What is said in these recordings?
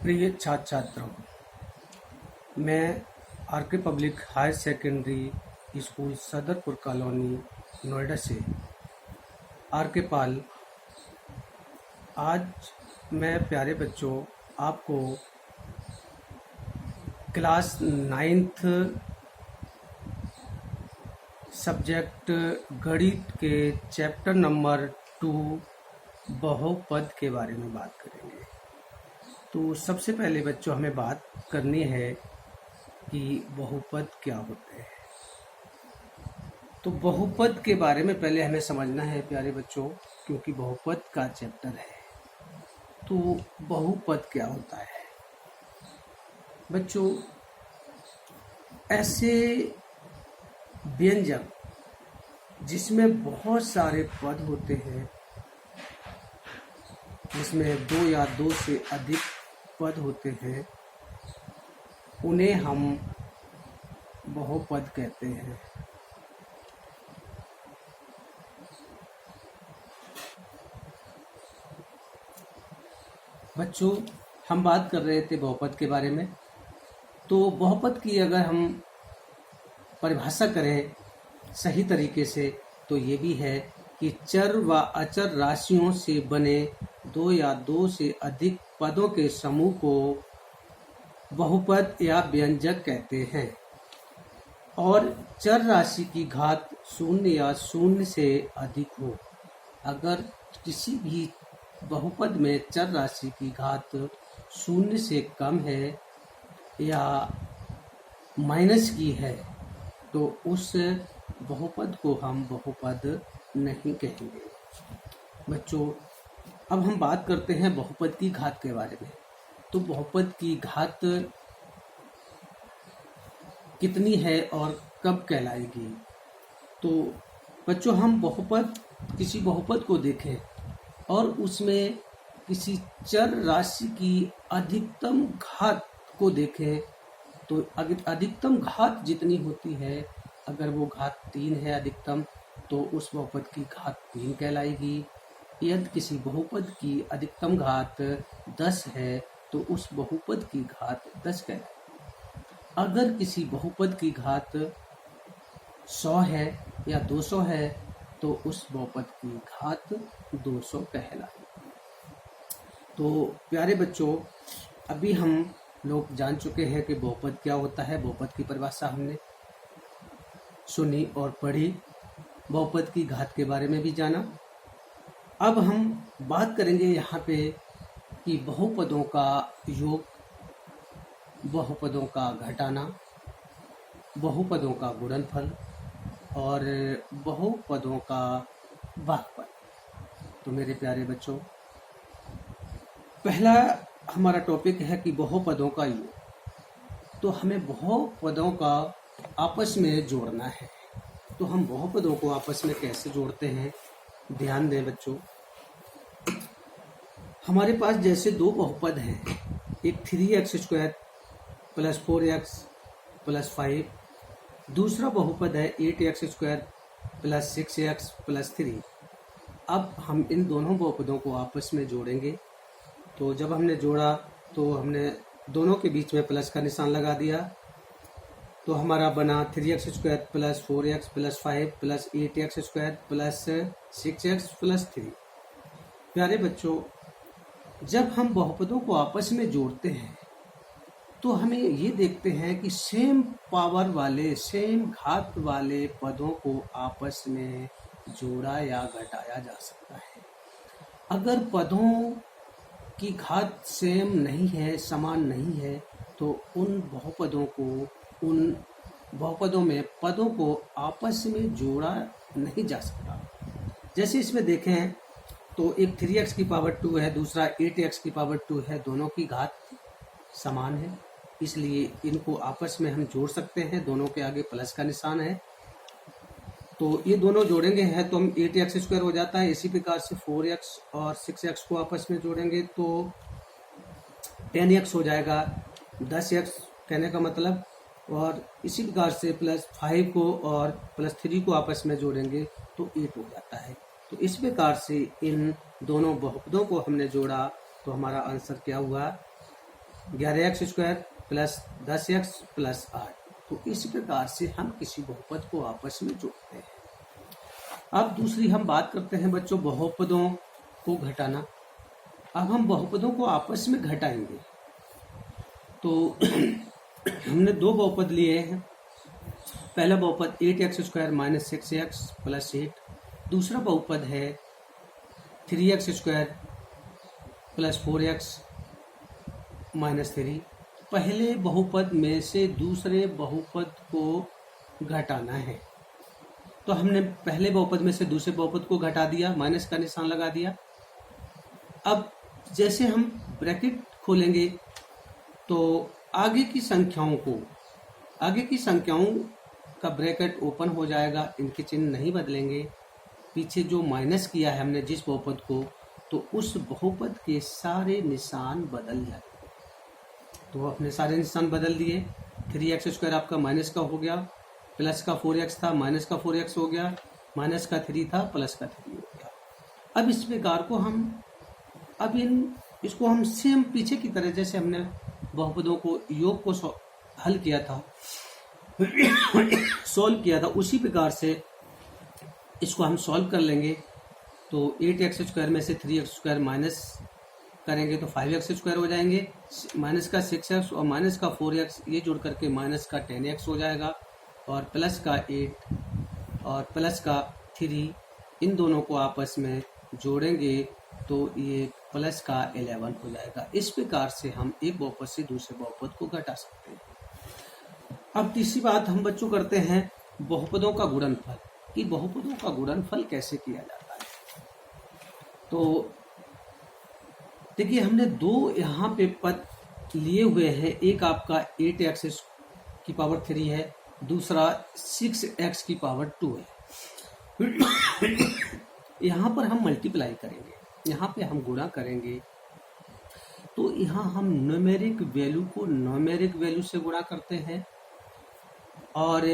प्रिय छात्र छात्राओं, मैं R K public higher secondary school Sadarpur colony Noida से आर के पाल आज मैं प्यारे बच्चों आपको क्लास 9th सब्जेक्ट गणित के चैप्टर नंबर 2 बहुपद के बारे में बात करेंगे। तो सबसे पहले बच्चों हमें बात करनी है कि बहुपद क्या होते हैं। तो बहुपद के बारे में पहले हमें समझना है प्यारे बच्चों, क्योंकि बहुपद का चैप्टर है। तो बहुपद क्या होता है बच्चों? ऐसे व्यंजक जिसमें बहुत सारे पद होते हैं, जिसमें 2 या 2 से अधिक पद होते हैं, उन्हें हम बहुपद कहते हैं। बच्चों, हम बात कर रहे थे बहुपद के बारे में। तो बहुपद की अगर हम परिभाषा करें सही तरीके से तो ये भी है कि चर व अचर राशियों से बने 2 या 2 से अधिक पदों के समूह को बहुपद या व्यंजक कहते हैं। और चर राशि की घात 0 या 0 से अधिक हो। अगर किसी भी बहुपद में चर राशि की घात 0 से कम है या माइनस की है तो उस बहुपद को हम बहुपद नहीं कहेंगे। बच्चों, अब हम बात करते हैं बहुपद की घात के बारे में। तो बहुपद की घात कितनी है और कब कहलाएगी? तो बच्चों, हम किसी बहुपद को देखें और उसमें किसी चर राशि की अधिकतम घात को देखें तो अधिकतम घात जितनी होती है, अगर वो घात 3 है अधिकतम, तो उस बहुपद की घात 3 कहलाएगी। यदि किसी बहुपद की अधिकतम घात 10 है तो उस बहुपद की घात 10 कहलाएगी। अगर किसी बहुपद की घात 100 है या 200 है तो उस बहुपद की घात 200 कहलाएगी। तो प्यारे बच्चों, अभी हम लोग जान चुके हैं कि बहुपद क्या होता है। बहुपद की परिभाषा हमने सुनी और पढ़ी, बहुपद की घात के बारे में भी जाना। अब हम बात करेंगे यहाँ पे कि बहुपदों का योग, बहुपदों का घटाना, बहुपदों का गुणनफल और बहुपदों का भागफल। तो मेरे प्यारे बच्चों, पहला हमारा टॉपिक है कि बहुपदों का योग। तो हमें बहुपदों का आपस में जोड़ना है। तो हम बहुपदों को आपस में कैसे जोड़ते हैं, ध्यान दें बच्चों। हमारे पास जैसे 2 बहुपद हैं, एक 3x² + 4x + 5, दूसरा बहुपद है 8x² + 6x + 3। अब हम इन दोनों बहुपदों को आपस में जोड़ेंगे। तो जब हमने जोड़ा तो हमने दोनों के बीच में प्लस का निशान लगा दिया। तो हमारा बना 3x² + 4x + 5 + 8x² + 6x + 3। प्यारे बच्चों, जब हम बहुपदों को आपस में जोड़ते हैं तो हमें ये देखते हैं कि सेम पावर वाले, सेम घात वाले पदों को आपस में जोड़ा या घटाया जा सकता है। अगर पदों की घात सेम नहीं है, समान नहीं है, तो उन बहुपदों में पदों को आपस में जोड़ा नहीं जा सकता। जैसे इसमें देखें तो एक 3x की पावर 2 है, दूसरा 8x की पावर 2 है, दोनों की घात समान है, इसलिए इनको आपस में हम जोड़ सकते हैं। दोनों के आगे प्लस का निशान है, तो ये दोनों जोड़ेंगे हैं तो हम 8x² हो जाता है। इसी प्रकार से 4x और 6x को आपस में जोड़ेंगे तो 10x हो जाएगा, 10x कहने का मतलब। और इसी प्रकार से +5 को और +3 को आपस में जोड़ेंगे तो 8 हो जाता है। तो इस प्रकार से इन दोनों बहुपदों को हमने जोड़ा तो हमारा आंसर क्या हुआ? 11x square plus 10x plus 8। तो इस प्रकार से हम किसी बहुपद को आपस में जोड़ते हैं। अब दूसरी हम बात करते हैं बच्चों बहुपदों को घटाना। अब हम बहुपदों को आपस में घटाएंगे। तो हमने दो बहुपद लिए हैं। पहला बहुपद 8x square minus 6x plus 8। दूसरा बहुपद है 3x square plus 4x minus 3। पहले बहुपद में से दूसरे बहुपद को घटाना है। तो हमने पहले बहुपद में से दूसरे बहुपद को घटा दिया, माइनस का निशान लगा दिया। अब जैसे हम ब्रैकेट खोलेंगे तो आगे की संख्याओं का ब्रैकेट ओपन हो जाएगा, इनके चिन्ह नहीं बदलेंगे। पीछे जो माइनस किया है हमने जिस बहुपद को, तो उस बहुपद के सारे निशान बदल जाएंगे। तो अपने सारे निशान बदल दिए। 3x स्क्वायर आपका माइनस का हो गया, प्लस का 4x था माइनस का 4x हो गया, माइनस का 3 था प्लस का 3 हो गया। अब इस प्रकार को इसको हम सेम पीछे की तरह जैसे हमने बहुपदों को योग को हल किया था, सॉल्व किया था, उसी प्रकार से इसको हम सॉल्व कर लेंगे। तो 8x स्क्वायर में से 3x स्क्वायर माइनस करेंगे तो 5x स्क्वायर हो जाएंगे। माइनस का 6x और माइनस का 4x ये जुड़ करके माइनस का 10x हो जाएगा, और प्लस का 8 और प्लस का 3 इन दोनों को आपस में जोड़ेंगे तो ये प्लस का 11 हो जाएगा। इस प्रकार से हम एक बहुपद से दूसरे बहुपद को घटा सकते हैं। अब तीसरी बात हम बच्चों करते हैं बहुपदों का गुणनफल, कि बहुपदों का गुणनफल कैसे किया जाता है। तो देखिए हमने दो यहाँ पे पद लिए हुए हैं, एक आपका 8x की पावर 3 है, दूसरा 6x की पावर 2 है। यहाँ पर हम मल्टीप्लाई करेंगे, यहाँ पे हम गुणा करेंगे। तो यहाँ हम न्यूमेरिक वैल्यू को न्यूमेरिक वैल्यू से गुणा करते हैं और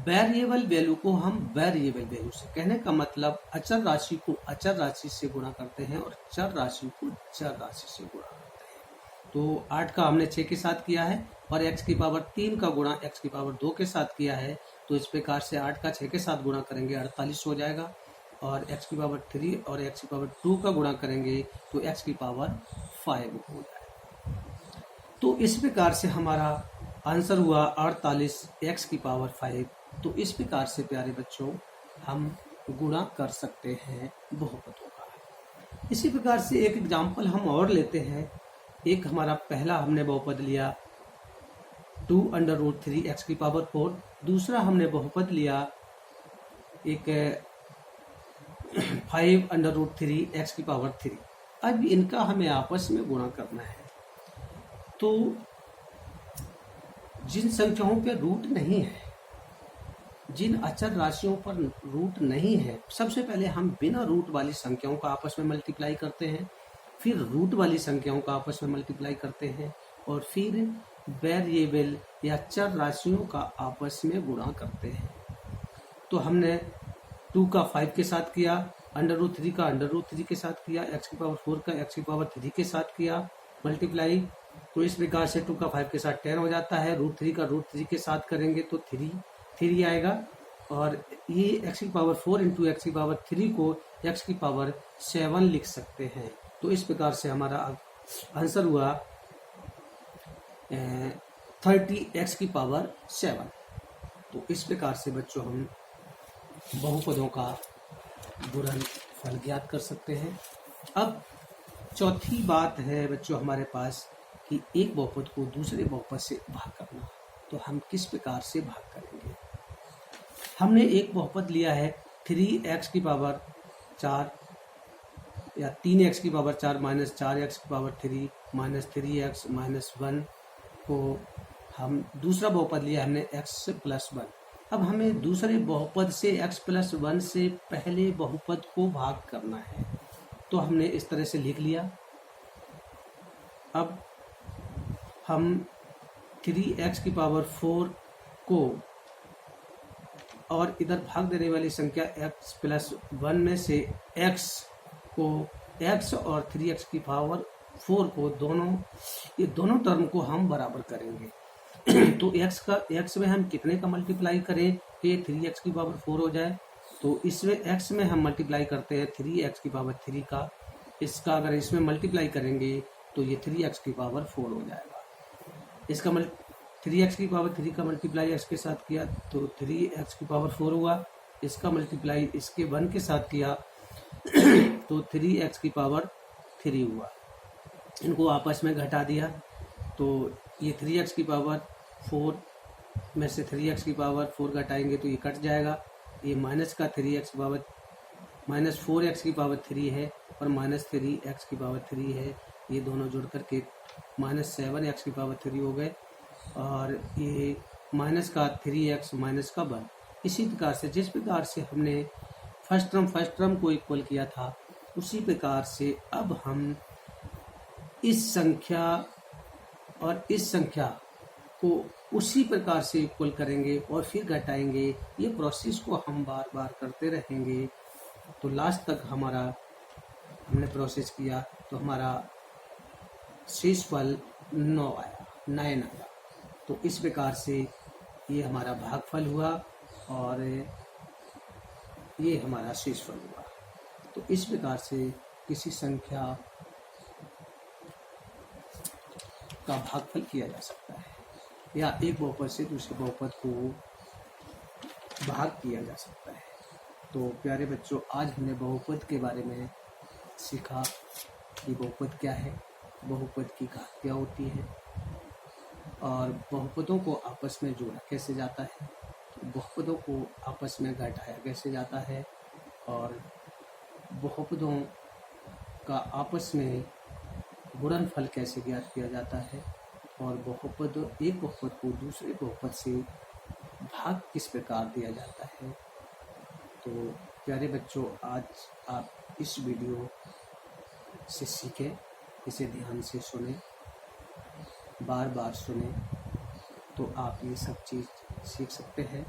वेरिएबल वैल्यू को हम वेरिएबल वैल्यू से, कहने का मतलब अचर राशि को अचर राशि से गुणा करते हैं और चर राशि को चर राशि से गुणा करते हैं। तो 8 का हमने 6 के साथ किया है और x की पावर 3 का गुणा x की पावर 2 के साथ किया है। तो इस प्रकार से 8 का 6 के साथ गुणा करेंगे 48 हो जाएगा, और x की पावर 3 और x की पावर 2 का गुणा करेंगे तो x की पावर 5 हो जाएगा। तो इस प्रकार से हमारा आंसर हुआ 48 x की पावर 5। तो इस प्रकार से प्यारे बच्चों हम गुणा कर सकते हैं बहुपदों का। इसी प्रकार से एक एग्जाम्पल हम और लेते हैं। एक हमारा पहला हमने बहुपद लिया 2√3 x की पावर 4, दूसरा हमने बहुपद लिया एक 5√3 x की पावर 3। अब इनका हमें आपस में गुणा करना है। तो जिन संख्याओं पे रूट नहीं है, जिन अचर राशियों पर रूट नहीं है, सबसे पहले हम बिना रूट वाली संख्याओं का आपस में मल्टीप्लाई करते हैं, फिर रूट वाली संख्याओं का आपस में मल्टीप्लाई करते हैं, और फिर वेरिएबल या चर राशियों का आपस में गुणा करते हैं। तो हमने 2 का 5 के साथ किया, √3 का √3 के साथ किया, x की पावर 4 का x की पावर 3 के साथ किया मल्टीप्लाई। तो इस प्रकार से 2 का 5 के साथ 10 हो जाता है। √3 का √3 के साथ करेंगे तो 3 आएगा, और ये x की पावर 4 इंटू एक्स की पावर 3 को x की पावर 7 लिख सकते हैं। तो इस प्रकार से हमारा आंसर हुआ 30x की पावर 7। तो इस प्रकार से बच्चों हम बहुपदों का गुणनफल ज्ञात कर सकते हैं। अब चौथी बात है बच्चों हमारे पास कि एक बहुपद को दूसरे बहुपद से भाग करना। तो हम किस प्रकार से भाग करेंगे। हमने एक बहुपद लिया है 3x की पावर 4 या 3x की पावर 4 माइनस 4x की पावर 3 माइनस 3x माइनस 1 को हम दूसरा बहुपद लिया हमने x प्लस 1। अब हमें दूसरे बहुपद से x प्लस 1 से पहले बहुपद को भाग करना है। तो हमने इस तरह से लिख लिया। अब हम 3x की पावर 4 को और इधर भाग देने वाली संख्या x प्लस 1 में से x को x और 3x की पावर 4 को ये दोनों टर्म को हम बराबर करेंगे। तो x में हम कितने का मल्टीप्लाई करें कि 3x की पावर 4 हो जाए? तो इसमें x में हम मल्टीप्लाई करते हैं 3x की पावर 3 का। इसका अगर इसमें मल्टीप्लाई करेंगे तो ये 3x की पावर 4 हो जाएगा। इसका 3x की पावर 3 का मल्टीप्लाई x के साथ किया तो 3x की पावर 4 हुआ। इसका मल्टीप्लाई इसके 1 के साथ किया तो 3x की पावर 3 हुआ। इनको आपस में घटा दिया तो ये 3x की पावर 4 में से 3x की पावर 4 घटाएंगे तो ये कट जाएगा। ये माइनस का 3x की पावर माइनस 4x की पावर 3 है और माइनस 3x की पावर 3 है। ये दोनों जुड़ करके माइनस 7x की पावर 3 हो गए और ये माइनस का 3x माइनस का 1। इसी प्रकार से जिस प्रकार से हमने फर्स्ट टर्म को इक्वल किया था उसी प्रकार से अब हम इस संख्या और इस संख्या को उसी प्रकार से इक्वल करेंगे और फिर घटाएंगे। ये प्रोसेस को हम बार बार करते रहेंगे तो लास्ट तक हमने प्रोसेस किया तो हमारा शेषफल 9 आया। तो इस प्रकार से ये हमारा भागफल हुआ और ये हमारा शेषफल हुआ। तो इस प्रकार से किसी संख्या का भागफल किया जा सकता है या एक बहुपद से दूसरे बहुपद को भाग किया जा सकता है। तो प्यारे बच्चों, आज हमने बहुपद के बारे में सीखा कि बहुपद क्या है, बहुपद की घात क्या होती है और बहुपदों को आपस में जोड़ा कैसे जाता है, बहुपदों को आपस में घटाया कैसे जाता है और बहुपदों का आपस में गुणनफल कैसे ज्ञात किया जाता है और एक बहुपद को दूसरे बहुपद से भाग किस प्रकार दिया जाता है। तो प्यारे बच्चों, आज आप इस वीडियो से सीखें, इसे ध्यान से सुने, बार बार सुने तो आप ये सब चीज़ सीख सकते हैं।